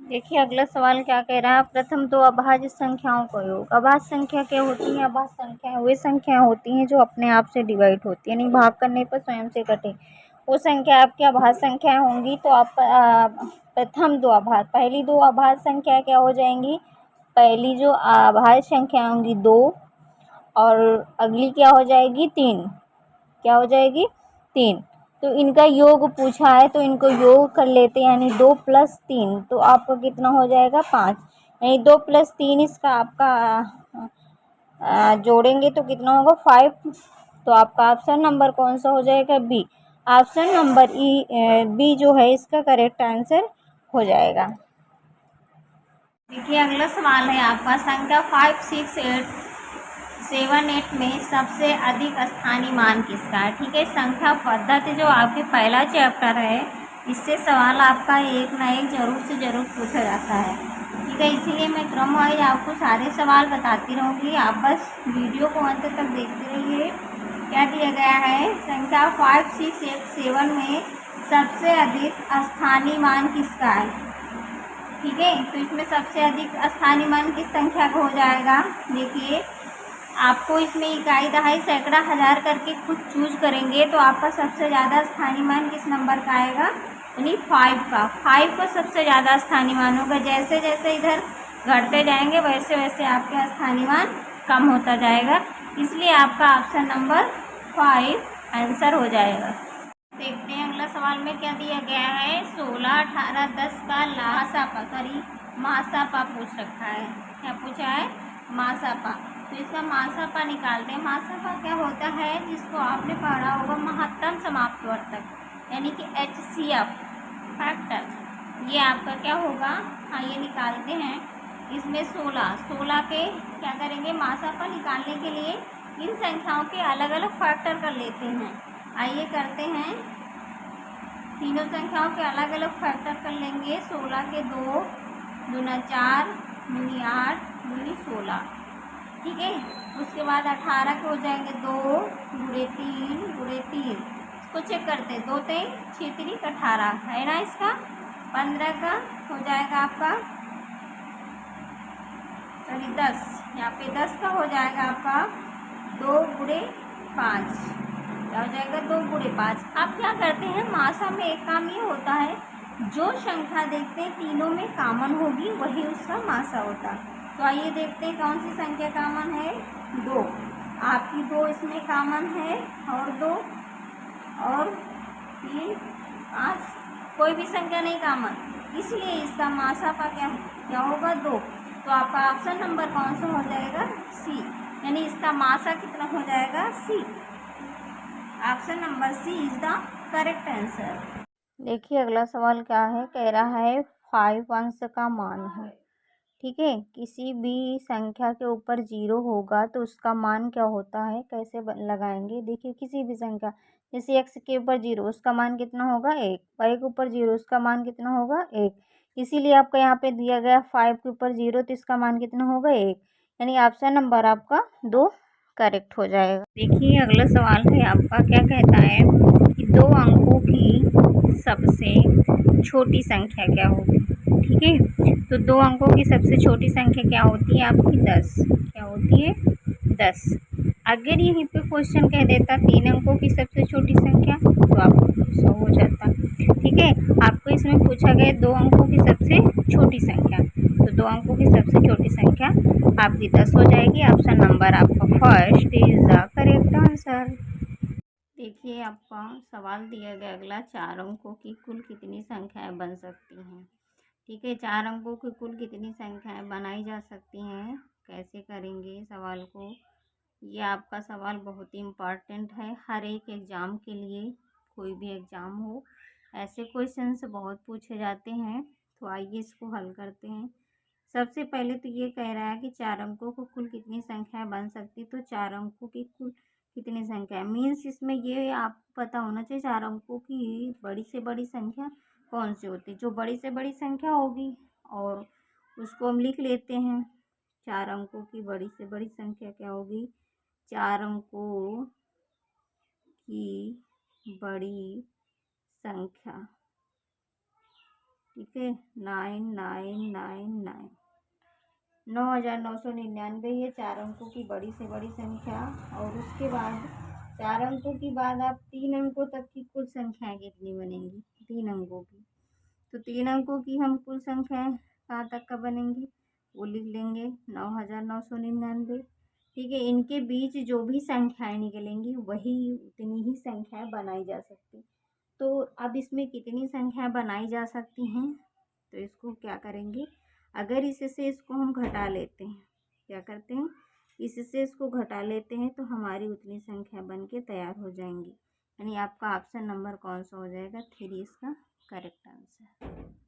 देखिए अगला सवाल क्या कह रहा है, प्रथम दो अभाज्य संख्याओं का योग। अभाज्य संख्या क्या होती है? अभाज्य संख्या वे संख्या होती हैं जो अपने आप से डिवाइड होती है, यानी भाग करने पर स्वयं से कटे। वो संख्या आपकी अभाज्य संख्या होंगी। तो आप प्रथम दो अभाज्य, पहली दो अभाज्य संख्या क्या हो जाएंगी? पहली जो अभाज्य संख्या होंगी 2 और अगली क्या हो जाएगी? 3। क्या हो जाएगी? 3। तो इनका योग पूछा है तो इनको योग कर लेते हैं, यानी 2 + 3 तो आपका कितना हो जाएगा? 5। यानी 2 + 3 इसका आपका जोड़ेंगे तो कितना होगा? 5। तो आपका ऑप्शन नंबर कौन सा हो जाएगा? बी। ऑप्शन नंबर बी जो है इसका करेक्ट आंसर हो जाएगा। देखिए अगला सवाल है आपका, संख्या 5, 6, 8, 7, 8 में सबसे अधिक स्थानीय मान किसका है? ठीक है, संख्या पद्धति जो आपके पहला चैप्टर है, इससे सवाल आपका एक ना एक जरूर से जरूर पूछा जाता है। ठीक है, इसीलिए मैं क्रम वाइज आपको सारे सवाल बताती रहूँगी, आप बस वीडियो को अंत तक देखते रहिए। क्या दिया गया है? संख्या 5, 6, 8, 7 में सबसे अधिक स्थानीय मान किसका है? ठीक है, तो इसमें सबसे अधिक स्थानीय मान किस संख्या का हो जाएगा? देखिए आपको इसमें इकाई, दहाई, सैकड़ा, हजार करके खुद चूज करेंगे तो आपका सबसे ज़्यादा स्थानीय मान किस नंबर का आएगा? यानी 5 का। 5 का सबसे ज़्यादा स्थानीय मान होगा। जैसे जैसे इधर घटते जाएंगे वैसे वैसे आपका स्थानीय मान कम होता जाएगा, इसलिए आपका ऑप्शन नंबर 5 आंसर हो जाएगा। देखते हैं अगला सवाल में क्या दिया गया है। 16, 18, 10 का महासापा, सॉरी महासापा पूछ रखा है। क्या पूछा है? महासापा। तो इसका महासापा निकालते हैं। महासापा क्या होता है? जिसको आपने पढ़ा होगा महत्तम समाप्तवर्तक, यानी कि HCF फैक्टर। ये आपका क्या होगा? हाँ, ये निकालते हैं। इसमें 16 के क्या करेंगे? महासापा निकालने के लिए इन संख्याओं के अलग अलग फैक्टर कर लेते हैं। आइए करते हैं। तीनों संख्याओं के अलग अलग फैक्टर कर लेंगे। 16 के 2 दूना 4 दूनी 8 दूनी 16। ठीक है, उसके बाद 18 के हो जाएंगे 2 गुणे 3 गुणे 3। इसको चेक करते हैं। 2 3 6 3 18 है ना इसका। 15 का हो जाएगा आपका, सॉरी 10, यहाँ पे 10 का हो जाएगा आपका 2 गुणे 5। क्या हो जाएगा? 2 गुणे 5। आप क्या करते हैं? मासा में एक काम ये होता है, जो संख्या देखते हैं तीनों में कॉमन होगी वही उसका मासा होता है। तो आइए देखते हैं कौन सी संख्या कॉमन है। 2, आपकी 2 इसमें कॉमन है, और 2 और 3 5, कोई भी संख्या नहीं कॉमन, इसलिए इसका मासापा क्या होगा? 2। तो आपका ऑप्शन नंबर कौन सा हो जाएगा? सी, यानी इसका मासा कितना हो जाएगा? C. Option number C is the correct answer. देखिए अगला सवाल क्या है, कह रहा है 5 अंश का मान है। ठीक है, किसी भी संख्या के ऊपर 0 होगा तो उसका मान क्या होता है? कैसे लगाएंगे? देखिए किसी भी संख्या, जैसे x के ऊपर 0 उसका मान कितना होगा? 1। y के ऊपर 0 उसका मान कितना होगा? 1। इसीलिए आपका यहाँ पे दिया गया 5 के ऊपर 0 तो इसका मान कितना होगा? 1। यानी ऑप्शन नंबर आपका 2 करेक्ट हो जाएगा। देखिए अगला सवाल है आपका, क्या कहता है कि 2 अंकों की सबसे छोटी संख्या क्या होगी? ठीक है, तो 2 अंकों की सबसे छोटी संख्या क्या होती है आपकी? 10। क्या होती है? 10। अगर यहीं पे क्वेश्चन कह देता 3 अंकों की सबसे छोटी संख्या तो आपको 100 हो जाता। ठीक है, आपको इसमें पूछा गया 2 अंकों की सबसे छोटी संख्या, तो 2 अंकों की सबसे छोटी संख्या आपकी 10 हो जाएगी। ऑप्शन नंबर आपका first is the correct answer. देखिए आपका सवाल दिया गया अगला, 4 अंकों की कुल कितनी संख्याएं बन सकती हैं? ठीक है, 4 अंकों की कुल कितनी संख्याएं बनाई जा सकती हैं? कैसे करेंगे सवाल को? ये आपका सवाल बहुत ही इम्पॉर्टेंट है हर एक एग्ज़ाम के लिए, कोई भी एग्ज़ाम हो ऐसे क्वेश्चंस बहुत पूछे जाते हैं। तो आइए इसको हल करते हैं। सबसे पहले तो ये कह रहा है कि 4 अंकों को कुल कितनी संख्याएं बन सकती, तो 4 अंकों की कुल कितनी संख्या मीन्स इसमें ये आपको पता होना चाहिए 4 अंकों की बड़ी से बड़ी संख्या कौन सी होती है। जो बड़ी से बड़ी संख्या होगी और उसको हम लिख लेते हैं। 4 अंकों की बड़ी से बड़ी संख्या क्या होगी? 4 अंकों की बड़ी संख्या। ठीक है, 9999, 9999, ये 4 अंकों की बड़ी से बड़ी संख्या। और उसके बाद 4 अंकों की बाद आप 3 अंकों तक की कुल संख्याएँ कितनी बनेंगी, 3 अंकों की। तो 3 अंकों की हम कुल संख्याएँ कहाँ तक का बनेंगी वो लिख लेंगे, 9999। ठीक है, इनके बीच जो भी संख्याएँ निकलेंगी वही उतनी ही संख्याएँ बनाई जा सकती। तो अब इसमें कितनी संख्याएँ बनाई जा सकती हैं, तो इसको क्या करेंगे, अगर इससे इसको हम घटा लेते हैं, क्या करते हैं, इससे इसको घटा लेते हैं तो हमारी उतनी संख्या बन के तैयार हो जाएंगी। यानी आपका ऑप्शन नंबर कौन सा हो जाएगा, 3 इसका करेक्ट आंसर।